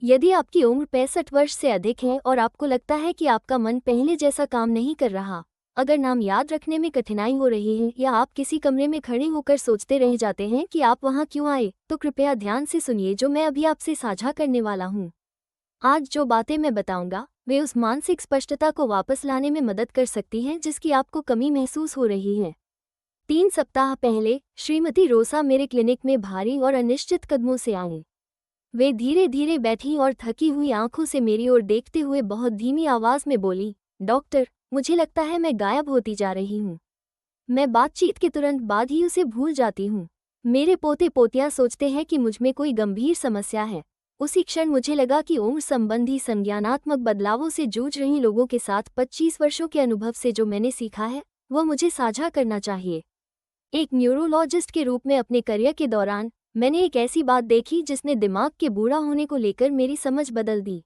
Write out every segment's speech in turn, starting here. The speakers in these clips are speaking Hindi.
यदि आपकी उम्र 65 वर्ष से अधिक है और आपको लगता है कि आपका मन पहले जैसा काम नहीं कर रहा, अगर नाम याद रखने में कठिनाई हो रही है या आप किसी कमरे में खड़े होकर सोचते रह जाते हैं कि आप वहां क्यों आए, तो कृपया ध्यान से सुनिए जो मैं अभी आपसे साझा करने वाला हूँ। आज जो बातें मैं बताऊंगा वे उस मानसिक स्पष्टता को वापस लाने में मदद कर सकती हैं जिसकी आपको कमी महसूस हो रही है। 3 सप्ताह पहले श्रीमती रोसा मेरे क्लिनिक में भारी और अनिश्चित कदमों से आईं। वे धीरे धीरे बैठी और थकी हुई आंखों से मेरी ओर देखते हुए बहुत धीमी आवाज में बोली, डॉक्टर, मुझे लगता है मैं गायब होती जा रही हूँ। मैं बातचीत के तुरंत बाद ही उसे भूल जाती हूँ। मेरे पोते पोतियाँ सोचते हैं कि मुझमें कोई गंभीर समस्या है। उसी क्षण मुझे लगा कि उम्र संबंधी संज्ञानात्मक बदलावों से जूझ रही लोगों के साथ 25 वर्षों के अनुभव से जो मैंने सीखा है वह मुझे साझा करना चाहिए। एक न्यूरोलॉजिस्ट के रूप में अपने करियर के दौरान मैंने एक ऐसी बात देखी जिसने दिमाग के बूढ़ा होने को लेकर मेरी समझ बदल दी।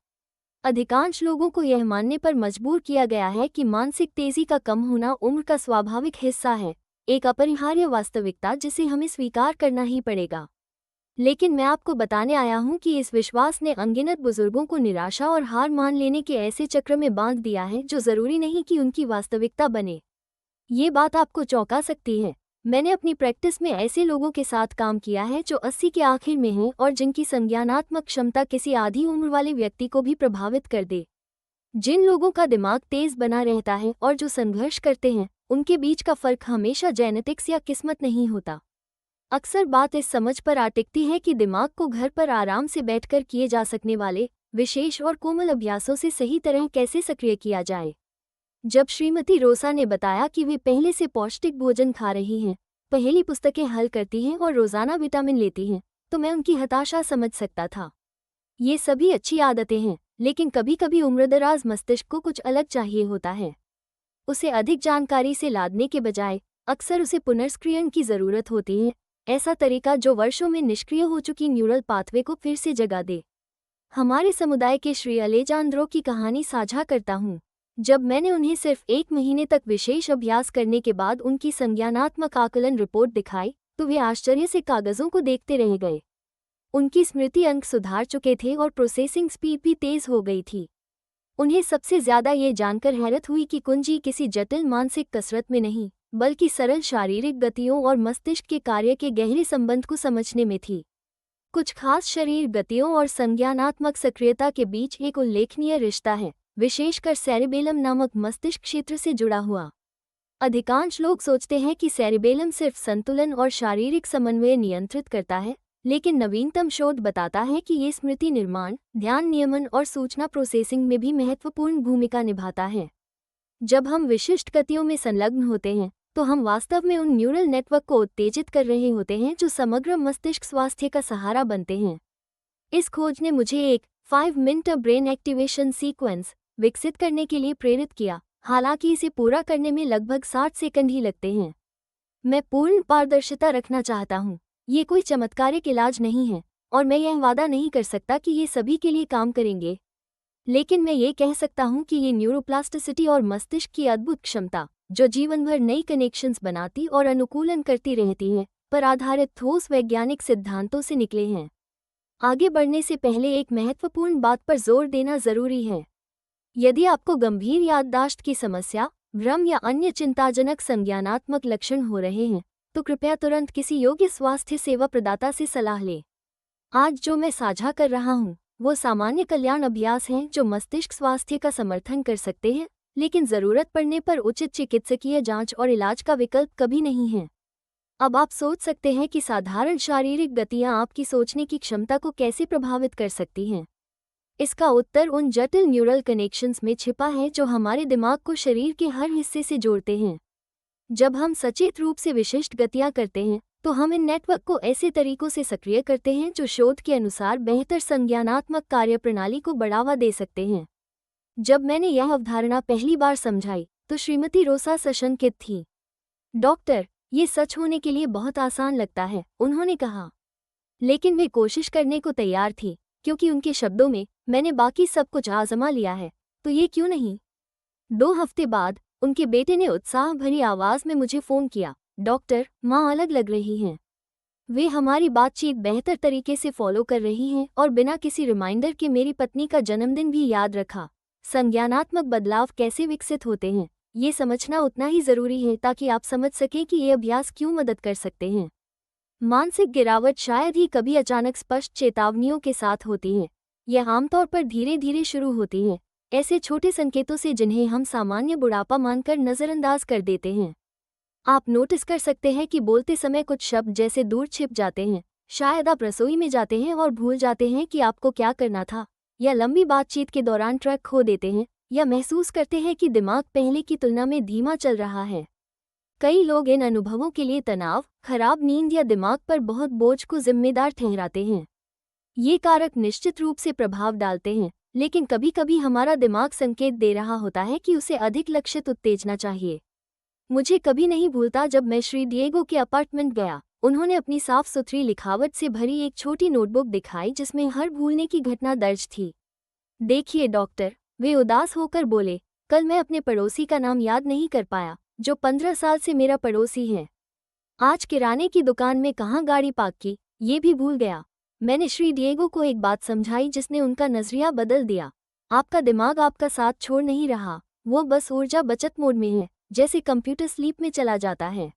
अधिकांश लोगों को यह मानने पर मजबूर किया गया है कि मानसिक तेजी का कम होना उम्र का स्वाभाविक हिस्सा है, एक अपरिहार्य वास्तविकता जिसे हमें स्वीकार करना ही पड़ेगा। लेकिन मैं आपको बताने आया हूं कि इस विश्वास ने अनगिनत बुजुर्गों को निराशा और हार मान लेने के ऐसे चक्र में बांध दिया है जो जरूरी नहीं कि उनकी वास्तविकता बने। ये बात आपको चौंका सकती है। मैंने अपनी प्रैक्टिस में ऐसे लोगों के साथ काम किया है जो 80 के आखिर में हैं और जिनकी संज्ञानात्मक क्षमता किसी आधी उम्र वाले व्यक्ति को भी प्रभावित कर दे। जिन लोगों का दिमाग तेज बना रहता है और जो संघर्ष करते हैं, उनके बीच का फर्क हमेशा जेनेटिक्स या किस्मत नहीं होता। अक्सर बात इस समझ पर आ टिकती है कि दिमाग को घर पर आराम से बैठकर किए जा सकने वाले विशेष और कोमल अभ्यासों से सही तरह कैसे सक्रिय किया जाए। जब श्रीमती रोसा ने बताया कि वे पहले से पौष्टिक भोजन खा रही हैं, पहेली पुस्तकें हल करती हैं और रोजाना विटामिन लेती हैं, तो मैं उनकी हताशा समझ सकता था। ये सभी अच्छी आदतें हैं, लेकिन कभी कभी उम्रदराज मस्तिष्क को कुछ अलग चाहिए होता है। उसे अधिक जानकारी से लादने के बजाय अक्सर उसे पुनर्सक्रियण की जरूरत होती है, ऐसा तरीका जो वर्षों में निष्क्रिय हो चुकी न्यूरल पाथवे को फिर से जगा दे। हमारे समुदाय के श्री अलेजांद्रो की कहानी साझा करता हूँ। जब मैंने उन्हें सिर्फ 1 महीने तक विशेष अभ्यास करने के बाद उनकी संज्ञानात्मक आकलन रिपोर्ट दिखाई, तो वे आश्चर्य से कागजों को देखते रह गए। उनकी स्मृति अंक सुधार चुके थे और प्रोसेसिंग स्पीड भी तेज हो गई थी। उन्हें सबसे ज्यादा ये जानकर हैरत हुई कि कुंजी किसी जटिल मानसिक कसरत में नहीं, बल्कि सरल शारीरिक गतियों और मस्तिष्क के कार्य के गहरे संबंध को समझने में थी। कुछ खास शरीर गतियों और संज्ञानात्मक सक्रियता के बीच एक उल्लेखनीय रिश्ता है, विशेषकर सेरिबेलम नामक मस्तिष्क क्षेत्र से जुड़ा हुआ। अधिकांश लोग सोचते हैं कि सेरिबेलम सिर्फ संतुलन और शारीरिक समन्वय नियंत्रित करता है, लेकिन नवीनतम शोध बताता है कि ये स्मृति निर्माण, ध्यान नियमन और सूचना प्रोसेसिंग में भी महत्वपूर्ण भूमिका निभाता है। जब हम विशिष्ट गतियों में संलग्न होते हैं, तो हम वास्तव में उन न्यूरल नेटवर्क को उत्तेजित कर रहे होते हैं जो समग्र मस्तिष्क स्वास्थ्य का सहारा बनते हैं। इस खोज ने मुझे एक 5 मिनट ब्रेन एक्टिवेशन सीक्वेंस विकसित करने के लिए प्रेरित किया, हालांकि इसे पूरा करने में लगभग 60 सेकंड ही लगते हैं। मैं पूर्ण पारदर्शिता रखना चाहता हूँ। ये कोई चमत्कारिक इलाज नहीं है और मैं यह वादा नहीं कर सकता कि ये सभी के लिए काम करेंगे। लेकिन मैं ये कह सकता हूँ कि ये न्यूरोप्लास्टिसिटी और मस्तिष्क की अद्भुत क्षमता, जो जीवन भर नई कनेक्शंस बनाती और अनुकूलन करती रहती हैं, पर आधारित ठोस वैज्ञानिक सिद्धांतों से निकले हैं। आगे बढ़ने से पहले एक महत्वपूर्ण बात पर जोर देना जरूरी है। यदि आपको गंभीर याददाश्त की समस्या, भ्रम या अन्य चिंताजनक संज्ञानात्मक लक्षण हो रहे हैं, तो कृपया तुरंत किसी योग्य स्वास्थ्य सेवा प्रदाता से सलाह लें। आज जो मैं साझा कर रहा हूँ वो सामान्य कल्याण अभ्यास हैं जो मस्तिष्क स्वास्थ्य का समर्थन कर सकते हैं, लेकिन जरूरत पड़ने पर उचित चिकित्सकीय जांच और इलाज का विकल्प कभी नहीं है। अब आप सोच सकते हैं कि साधारण शारीरिक गतियां आपकी सोचने की क्षमता को कैसे प्रभावित कर सकती हैं। इसका उत्तर उन जटिल न्यूरल कनेक्शंस में छिपा है जो हमारे दिमाग को शरीर के हर हिस्से से जोड़ते हैं। जब हम सचेत रूप से विशिष्ट गतियां करते हैं, तो हम इन नेटवर्क को ऐसे तरीकों से सक्रिय करते हैं जो शोध के अनुसार बेहतर संज्ञानात्मक कार्यप्रणाली को बढ़ावा दे सकते हैं। जब मैंने यह अवधारणा पहली बार समझाई, तो श्रीमती रोसा सशंकित थी। डॉक्टर, ये सच होने के लिए बहुत आसान लगता है, उन्होंने कहा। लेकिन वे कोशिश करने को तैयार थी, क्योंकि उनके शब्दों में, मैंने बाकी सब कुछ आजमा लिया है, तो ये क्यों नहीं। 2 हफ्ते बाद उनके बेटे ने उत्साह भरी आवाज में मुझे फोन किया, डॉक्टर, माँ अलग लग रही हैं। वे हमारी बातचीत बेहतर तरीके से फॉलो कर रही हैं और बिना किसी रिमाइंडर के मेरी पत्नी का जन्मदिन भी याद रखा। संज्ञानात्मक बदलाव कैसे विकसित होते हैं, ये समझना उतना ही जरूरी है ताकि आप समझ सकें कि ये अभ्यास क्यों मदद कर सकते हैं। मानसिक गिरावट शायद ही कभी अचानक स्पष्ट चेतावनियों के साथ होती है। यह आमतौर पर धीरे धीरे शुरू होती है, ऐसे छोटे संकेतों से जिन्हें हम सामान्य बुढ़ापा मानकर नज़रअंदाज कर देते हैं। आप नोटिस कर सकते हैं कि बोलते समय कुछ शब्द जैसे दूर छिप जाते हैं, शायद आप रसोई में जाते हैं और भूल जाते हैं कि आपको क्या करना था, या लंबी बातचीत के दौरान ट्रैक खो देते हैं, या महसूस करते हैं कि दिमाग पहले की तुलना में धीमा चल रहा है। कई लोग इन अनुभवों के लिए तनाव, खराब नींद या दिमाग पर बहुत बोझ को जिम्मेदार ठहराते हैं। ये कारक निश्चित रूप से प्रभाव डालते हैं, लेकिन कभी कभी हमारा दिमाग संकेत दे रहा होता है कि उसे अधिक लक्षित उत्तेजना चाहिए। मुझे कभी नहीं भूलता जब मैं श्री डिएगो के अपार्टमेंट गया। उन्होंने अपनी साफ सुथरी लिखावट से भरी एक छोटी नोटबुक दिखाई जिसमें हर भूलने की घटना दर्ज थी। देखिए डॉक्टर, वे उदास होकर बोले, कल मैं अपने पड़ोसी का नाम याद नहीं कर पाया, जो 15 साल से मेरा पड़ोसी है। आज किराने की दुकान में कहाँ गाड़ी पार्क की, ये भी भूल गया। मैंने श्री डिएगो को एक बात समझाई जिसने उनका नजरिया बदल दिया। आपका दिमाग आपका साथ छोड़ नहीं रहा, वो बस ऊर्जा बचत मोड में है, जैसे कंप्यूटर स्लीप में चला जाता है।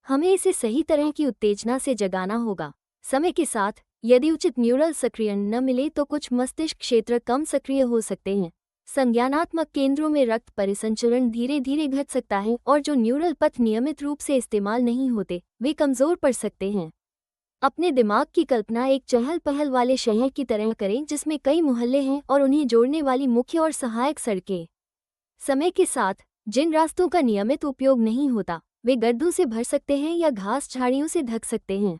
हमें इसे सही तरह की उत्तेजना से जगाना होगा। समय के साथ, यदि उचित न्यूरल सक्रियण न मिले तो कुछ मस्तिष्क क्षेत्र कम सक्रिय हो सकते हैं। संज्ञानात्मक केंद्रों में रक्त परिसंचरण धीरे धीरे घट सकता है और जो न्यूरल पथ नियमित रूप से इस्तेमाल नहीं होते, वे कमजोर पड़ सकते हैं। अपने दिमाग की कल्पना एक चहल पहल वाले शहर की तरह करें जिसमें कई मोहल्ले हैं और उन्हें जोड़ने वाली मुख्य और सहायक सड़कें। समय के साथ, जिन रास्तों का नियमित उपयोग नहीं होता, वे गड्ढों से भर सकते हैं या घास झाड़ियों से ढक सकते हैं।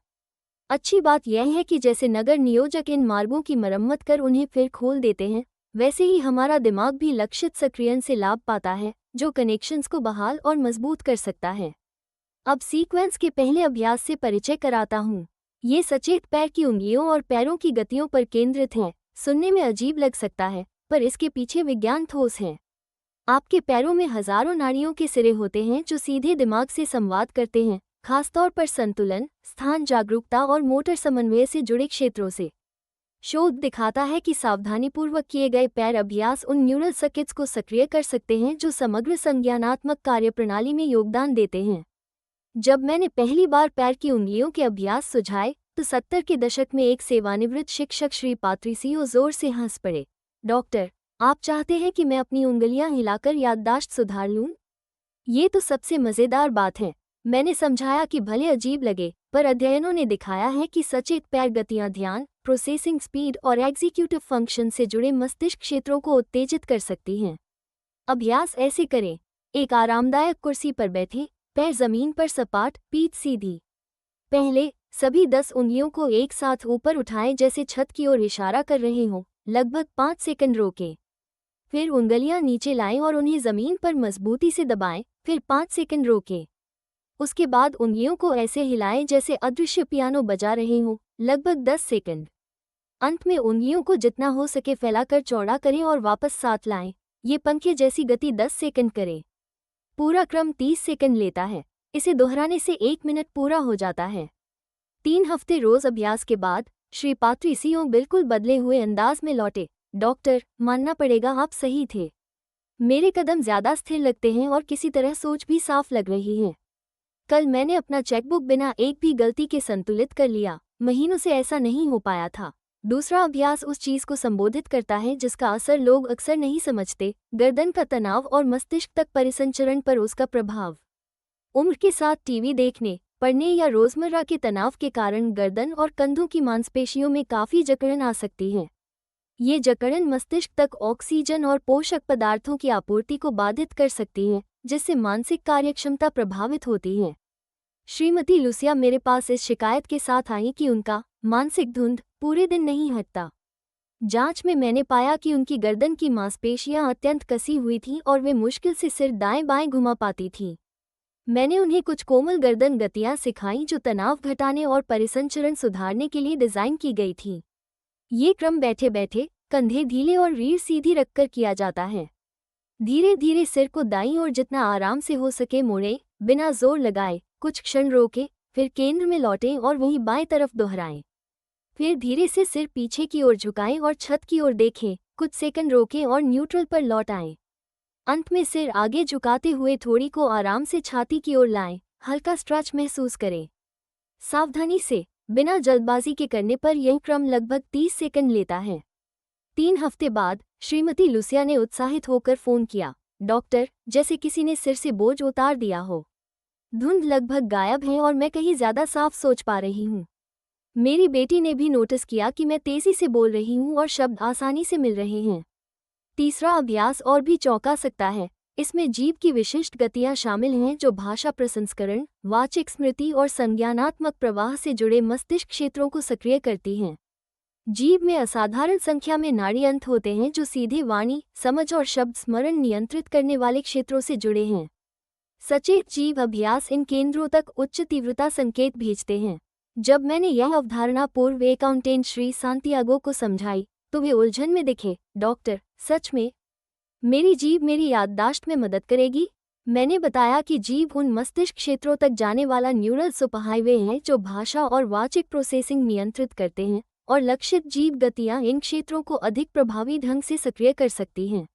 अच्छी बात यह है कि जैसे नगर नियोजक इन मार्गों की मरम्मत कर उन्हें फिर खोल देते हैं, वैसे ही हमारा दिमाग भी लक्षित सक्रियण से लाभ पाता है, जो कनेक्शंस को बहाल और मजबूत कर सकता है। अब सीक्वेंस के पहले अभ्यास से परिचय कराता हूँ। ये सचेत पैर की उंगलियों और पैरों की गतियों पर केंद्रित है। सुनने में अजीब लग सकता है, पर इसके पीछे विज्ञान ठोस है। आपके पैरों में हजारों नाड़ियों के सिरे होते हैं जो सीधे दिमाग से संवाद करते हैं, खासतौर पर संतुलन, स्थान जागरूकता और मोटर समन्वय से जुड़े क्षेत्रों से। शोध दिखाता है कि सावधानीपूर्वक किए गए पैर अभ्यास उन न्यूरल सर्किट्स को सक्रिय कर सकते हैं जो समग्र संज्ञानात्मक कार्यप्रणाली में योगदान देते हैं। जब मैंने पहली बार पैर की उंगलियों के अभ्यास सुझाए तो 70 के दशक में एक सेवानिवृत्त शिक्षक श्री पात्रिसियो जोर से हंस पड़े। डॉक्टर, आप चाहते हैं कि मैं अपनी उंगलियां हिलाकर याददाश्त सुधार लूं? ये तो सबसे मज़ेदार बात है। मैंने समझाया कि भले अजीब लगे, पर अध्ययनों ने दिखाया है कि सचेत पैर गतियां ध्यान, प्रोसेसिंग स्पीड और एग्जीक्यूटिव फंक्शन से जुड़े मस्तिष्क क्षेत्रों को उत्तेजित कर सकती हैं। अभ्यास ऐसे करें। एक आरामदायक कुर्सी पर बैठे, पैर जमीन पर सपाट, पीठ सीधी। पहले, सभी 10 उंगलियों को एक साथ ऊपर उठाएं जैसे छत की ओर इशारा कर रहे हों, लगभग 5 सेकंड रोकें। फिर उंगलियां नीचे लाएं और उन्हें जमीन पर मजबूती से दबाएं, फिर 5 सेकंड रोकें। उसके बाद उंगलियों को ऐसे हिलाएं जैसे अदृश्य पियानो बजा रहे हों, लगभग 10 सेकंड। अंत में उंगलियों को जितना हो सके फैलाकर चौड़ा करें और वापस साथ लाएं। ये पंखे जैसी गति 10 सेकंड करें। पूरा क्रम 30 सेकंड लेता है। इसे दोहराने से 1 मिनट पूरा हो जाता है। 3 हफ्ते रोज अभ्यास के बाद श्री पात्रिसियो बिल्कुल बदले हुए अंदाज में लौटे। डॉक्टर, मानना पड़ेगा आप सही थे। मेरे कदम ज्यादा स्थिर लगते हैं और किसी तरह सोच भी साफ लग रही है। कल मैंने अपना चेकबुक बिना एक भी गलती के संतुलित कर लिया। महीनों से ऐसा नहीं हो पाया था। दूसरा अभ्यास उस चीज को संबोधित करता है जिसका असर लोग अक्सर नहीं समझते, गर्दन का तनाव और मस्तिष्क तक परिसंचरण पर उसका प्रभाव। उम्र के साथ टीवी देखने, पढ़ने या रोजमर्रा के तनाव के कारण गर्दन और कंधों की मांसपेशियों में काफी जकड़न आ सकती है। ये जकड़न मस्तिष्क तक ऑक्सीजन और पोषक पदार्थों की आपूर्ति को बाधित कर सकती है, जिससे मानसिक कार्यक्षमता प्रभावित होती है। श्रीमती लुसिया मेरे पास इस शिकायत के साथ आई कि उनका मानसिक धुंध पूरे दिन नहीं हटता। जांच में मैंने पाया कि उनकी गर्दन की मांसपेशियां अत्यंत कसी हुई थीं और वे मुश्किल से सिर दाएं बाएं घुमा पाती थीं। मैंने उन्हें कुछ कोमल गर्दन गतियां सिखाईं जो तनाव घटाने और परिसंचरण सुधारने के लिए डिजाइन की गई थीं। ये क्रम बैठे बैठे, कंधे ढीले और रीढ़ सीधी रखकर किया जाता है। धीरे धीरे सिर को दाईं ओर जितना आराम से हो सके मोड़े, बिना जोर लगाए, कुछ क्षण रोके, फिर केंद्र में लौटें और वहीं बाएं तरफ दोहराएं। फिर धीरे से सिर पीछे की ओर झुकाएं और छत की ओर देखें, कुछ सेकंड रोकें और न्यूट्रल पर लौट आएं। अंत में सिर आगे झुकाते हुए थोड़ी को आराम से छाती की ओर लाएं, हल्का स्ट्रेच महसूस करें। सावधानी से, बिना जल्दबाजी के करने पर यह क्रम लगभग 30 सेकंड लेता है। 3 हफ्ते बाद श्रीमती लुसिया ने उत्साहित होकर फोन किया, डॉक्टर, जैसे किसी ने सिर से बोझ उतार दिया हो। धुंध लगभग गायब है और मैं कहीं ज्यादा साफ सोच पा रही हूँ। मेरी बेटी ने भी नोटिस किया कि मैं तेजी से बोल रही हूँ और शब्द आसानी से मिल रहे हैं। तीसरा अभ्यास और भी चौंका सकता है। इसमें जीभ की विशिष्ट गतियाँ शामिल हैं जो भाषा प्रसंस्करण, वाचिक स्मृति और संज्ञानात्मक प्रवाह से जुड़े मस्तिष्क क्षेत्रों को सक्रिय करती हैं। जीभ में असाधारण संख्या में नाड़ी अंत होते हैं जो सीधे वाणी, समझ और शब्द स्मरण नियंत्रित करने वाले क्षेत्रों से जुड़े हैं। सचेत जीभ अभ्यास इन केंद्रों तक उच्च तीव्रता संकेत भेजते हैं। जब मैंने यह अवधारणा पूर्व अकाउंटेंट श्री सांतियागो को समझाई तो वे उलझन में दिखे, डॉक्टर, सच में मेरी जीभ मेरी याददाश्त में मदद करेगी? मैंने बताया कि जीभ उन मस्तिष्क क्षेत्रों तक जाने वाला न्यूरल सुपरहाईवे है जो भाषा और वाचिक प्रोसेसिंग नियंत्रित करते हैं और लक्षित जीभ गतियां इन क्षेत्रों को अधिक प्रभावी ढंग से सक्रिय कर सकती हैं।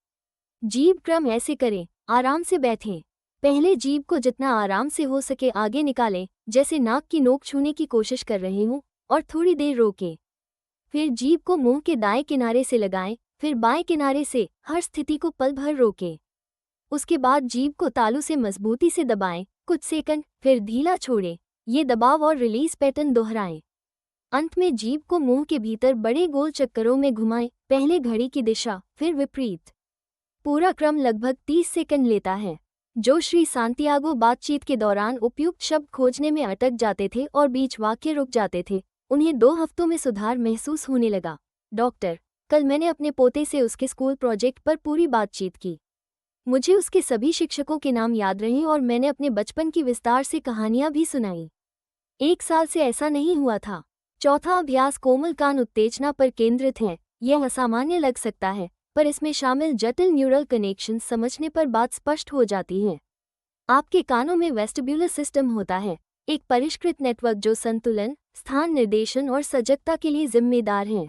जीभ क्रम ऐसे करें, आराम से बैठें। पहले जीभ को जितना आराम से हो सके आगे निकालें, जैसे नाक की नोक छूने की कोशिश कर रहे हों, और थोड़ी देर रोकें। फिर जीभ को मुंह के दाएं किनारे से लगाएं, फिर बाएं किनारे से, हर स्थिति को पल भर रोकें। उसके बाद जीभ को तालू से मजबूती से दबाएं, कुछ सेकंड, फिर ढीला छोड़ें। ये दबाव और रिलीज पैटर्न दोहराएं। अंत में जीभ को मुंह के भीतर बड़े गोल चक्करों में घुमाएं, पहले घड़ी की दिशा, फिर विपरीत। पूरा क्रम लगभग 30 सेकंड लेता है। जो श्री सांतियागो बातचीत के दौरान उपयुक्त शब्द खोजने में अटक जाते थे और बीच वाक्य रुक जाते थे, उन्हें 2 हफ्तों में सुधार महसूस होने लगा। डॉक्टर, कल मैंने अपने पोते से उसके स्कूल प्रोजेक्ट पर पूरी बातचीत की। मुझे उसके सभी शिक्षकों के नाम याद रहे और मैंने अपने बचपन की विस्तार से कहानियां भी सुनाई। 1 साल से ऐसा नहीं हुआ था। चौथा अभ्यास कोमल कान उत्तेजना पर केंद्रित है। यह असामान्य लग सकता है, पर इसमें शामिल जटिल न्यूरल कनेक्शन समझने पर बात स्पष्ट हो जाती है। आपके कानों में वेस्टिब्युलर सिस्टम होता है, एक परिष्कृत नेटवर्क जो संतुलन, स्थान निर्देशन और सजगता के लिए जिम्मेदार है।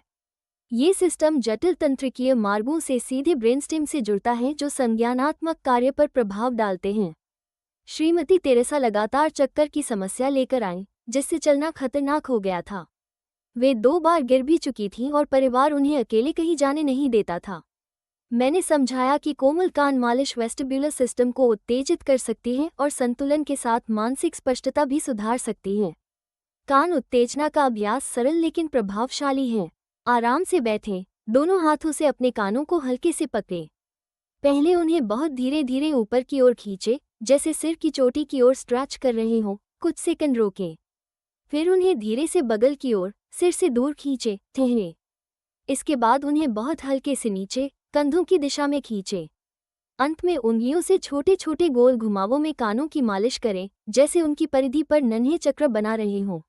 ये सिस्टम जटिल तंत्रिकीय मार्गों से सीधे ब्रेनस्टेम से जुड़ता है जो संज्ञानात्मक कार्य पर प्रभाव डालते हैं। श्रीमती तेरेसा लगातार चक्कर की समस्या लेकर आईं, जिससे चलना खतरनाक हो गया था। वे 2 बार गिर भी चुकी थीं और परिवार उन्हें अकेले कहीं जाने नहीं देता था। मैंने समझाया कि कोमल कान मालिश वेस्टिब्युलर सिस्टम को उत्तेजित कर सकती है और संतुलन के साथ मानसिक स्पष्टता भी सुधार सकती है। कान उत्तेजना का अभ्यास सरल लेकिन प्रभावशाली है। आराम से बैठें, दोनों हाथों से अपने कानों को हल्के से पकड़ें। पहले उन्हें बहुत धीरे धीरे ऊपर की ओर खींचें, जैसे सिर की चोटी की ओर स्ट्रेच कर रहे हों, कुछ सेकंड रोकें। फिर उन्हें धीरे से बगल की ओर, सिर से दूर खींचें, ठहरें। इसके बाद उन्हें बहुत हल्के से नीचे, कंधों की दिशा में खींचें। अंत में उंगलियों से छोटे छोटे गोल घुमावों में कानों की मालिश करें, जैसे उनकी परिधि पर नन्हे चक्र बना रहे हों।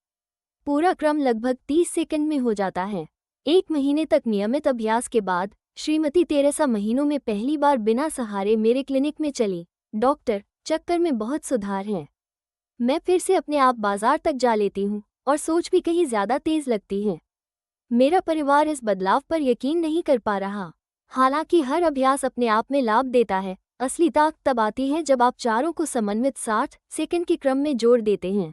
पूरा क्रम लगभग 30 सेकंड में हो जाता है। 1 महीने तक नियमित अभ्यास के बाद श्रीमती तेरेसा महीनों में पहली बार बिना सहारे मेरे क्लिनिक में चली। डॉक्टर, चक्कर में बहुत सुधार है। मैं फिर से अपने आप बाजार तक जा लेती हूँ और सोच भी कहीं ज्यादा तेज लगती है। मेरा परिवार इस बदलाव पर यकीन नहीं कर पा रहा। हालांकि हर अभ्यास अपने आप में लाभ देता है, असली ताकत तब आती है जब आप चारों को समन्वित 60 सेकंड के क्रम में जोड़ देते हैं।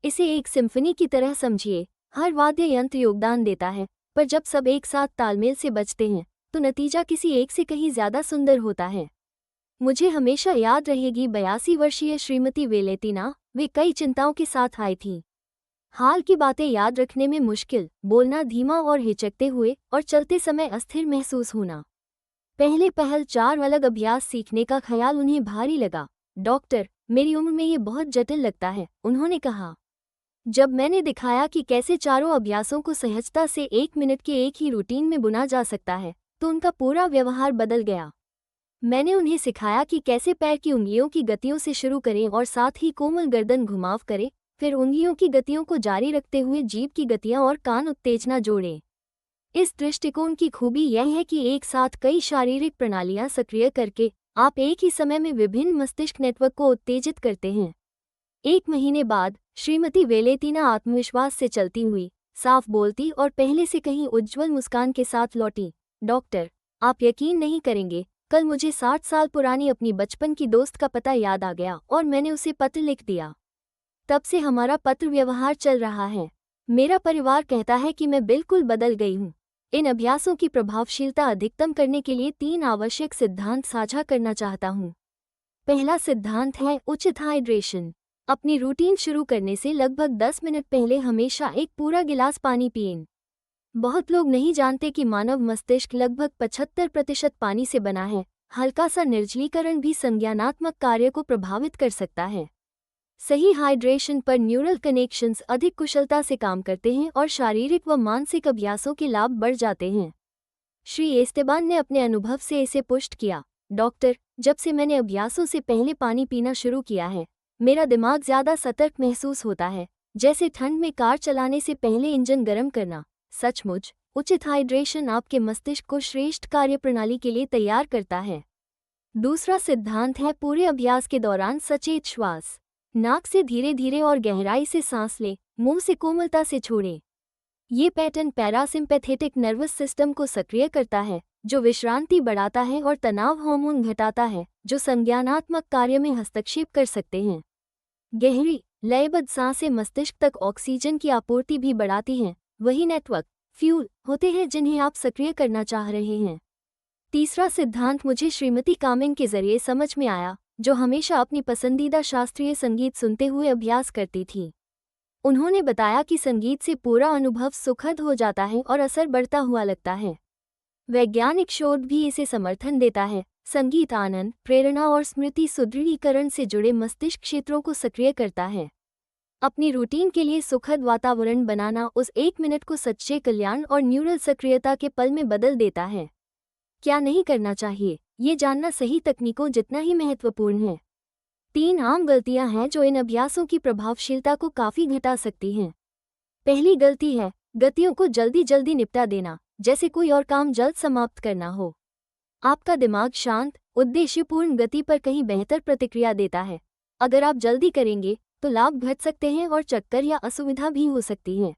इसे एक सिम्फनी की तरह समझिए। हर वाद्य यंत्र योगदान देता है, पर जब सब एक साथ तालमेल से बजते हैं तो नतीजा किसी एक से कहीं ज्यादा सुंदर होता है। मुझे हमेशा याद रहेगी 82 वर्षीय श्रीमती वेलेतिना। वे कई चिंताओं के साथ आई थीं। हाल की बातें याद रखने में मुश्किल, बोलना धीमा और हिचकते हुए, और चलते समय अस्थिर महसूस होना। पहले पहल 4 अलग अभ्यास सीखने का ख्याल उन्हें भारी लगा। डॉक्टर, मेरी उम्र में ये बहुत जटिल लगता है, उन्होंने कहा। जब मैंने दिखाया कि कैसे चारों अभ्यासों को सहजता से 1 मिनट के एक ही रूटीन में बुना जा सकता है, तो उनका पूरा व्यवहार बदल गया। मैंने उन्हें सिखाया कि कैसे पैर की उंगलियों की गतियों से शुरू करें और साथ ही कोमल गर्दन घुमाव करें, फिर उंगलियों की गतियों को जारी रखते हुए जीभ की गतियां और कान उत्तेजना जोड़ें। इस दृष्टिकोण की खूबी यह है कि एक साथ कई शारीरिक प्रणालियां सक्रिय करके आप एक ही समय में विभिन्न मस्तिष्क नेटवर्क को उत्तेजित करते हैं। 1 महीने बाद श्रीमती वेलेंतीना आत्मविश्वास से चलती हुई, साफ बोलती और पहले से कहीं उज्ज्वल मुस्कान के साथ लौटी। डॉक्टर, आप यकीन नहीं करेंगे, कल मुझे 60 साल पुरानी अपनी बचपन की दोस्त का पता याद आ गया और मैंने उसे पत्र लिख दिया। तब से हमारा पत्र व्यवहार चल रहा है। मेरा परिवार कहता है कि मैं बिल्कुल बदल गई हूँ। इन अभ्यासों की प्रभावशीलता अधिकतम करने के लिए 3 आवश्यक सिद्धांत साझा करना चाहता हूँ। पहला सिद्धांत है उचित हाइड्रेशन। अपनी रूटीन शुरू करने से लगभग 10 मिनट पहले हमेशा एक पूरा गिलास पानी पिएं। बहुत लोग नहीं जानते कि मानव मस्तिष्क लगभग 75% पानी से बना है। हल्का सा निर्जलीकरण भी संज्ञानात्मक कार्य को प्रभावित कर सकता है। सही हाइड्रेशन पर न्यूरल कनेक्शंस अधिक कुशलता से काम करते हैं और शारीरिक व मानसिक अभ्यासों के लाभ बढ़ जाते हैं। श्री एस्तेबान ने अपने अनुभव से इसे पुष्ट किया। डॉक्टर, जब से मैंने अभ्यासों से पहले पानी पीना शुरू किया है, मेरा दिमाग ज़्यादा सतर्क महसूस होता है, जैसे ठंड में कार चलाने से पहले इंजन गर्म करना। सचमुच, उचित हाइड्रेशन आपके मस्तिष्क को श्रेष्ठ कार्यप्रणाली के लिए तैयार करता है। दूसरा सिद्धांत है पूरे अभ्यास के दौरान सचेत श्वास। नाक से धीरे धीरे और गहराई से सांस लें, मुंह से कोमलता से छोड़ें। ये पैटर्न पैरासिम्पैथेटिक नर्वस सिस्टम को सक्रिय करता है, जो विश्रांति बढ़ाता है और तनाव हार्मोन घटाता है, जो संज्ञानात्मक कार्य में हस्तक्षेप कर सकते हैं। गहरी, लयबद्ध सांसें मस्तिष्क तक ऑक्सीजन की आपूर्ति भी बढ़ाती हैं। वही नेटवर्क, फ्यूल होते हैं जिन्हें आप सक्रिय करना चाह रहे हैं। तीसरा सिद्धांत मुझे श्रीमती कामिंग के जरिए समझ में आया, जो हमेशा अपनी पसंदीदा शास्त्रीय संगीत सुनते हुए अभ्यास करती थी। उन्होंने बताया कि संगीत से पूरा अनुभव सुखद हो जाता है और असर बढ़ता हुआ लगता है। वैज्ञानिक शोध भी इसे समर्थन देता है। संगीत आनंद, प्रेरणा और स्मृति सुदृढ़ीकरण से जुड़े मस्तिष्क क्षेत्रों को सक्रिय करता है। अपनी रूटीन के लिए सुखद वातावरण बनाना उस 1 मिनट को सच्चे कल्याण और न्यूरल सक्रियता के पल में बदल देता है। क्या नहीं करना चाहिए, ये जानना सही तकनीकों जितना ही महत्वपूर्ण है। 3 आम गलतियां हैं जो इन अभ्यासों की प्रभावशीलता को काफ़ी घटा सकती हैं। पहली गलती है गतियों को जल्दी जल्दी निपटा देना, जैसे कोई और काम जल्द समाप्त करना हो। आपका दिमाग शांत, उद्देश्यपूर्ण गति पर कहीं बेहतर प्रतिक्रिया देता है। अगर आप जल्दी करेंगे तो लाभ घट सकते हैं और चक्कर या असुविधा भी हो सकती है।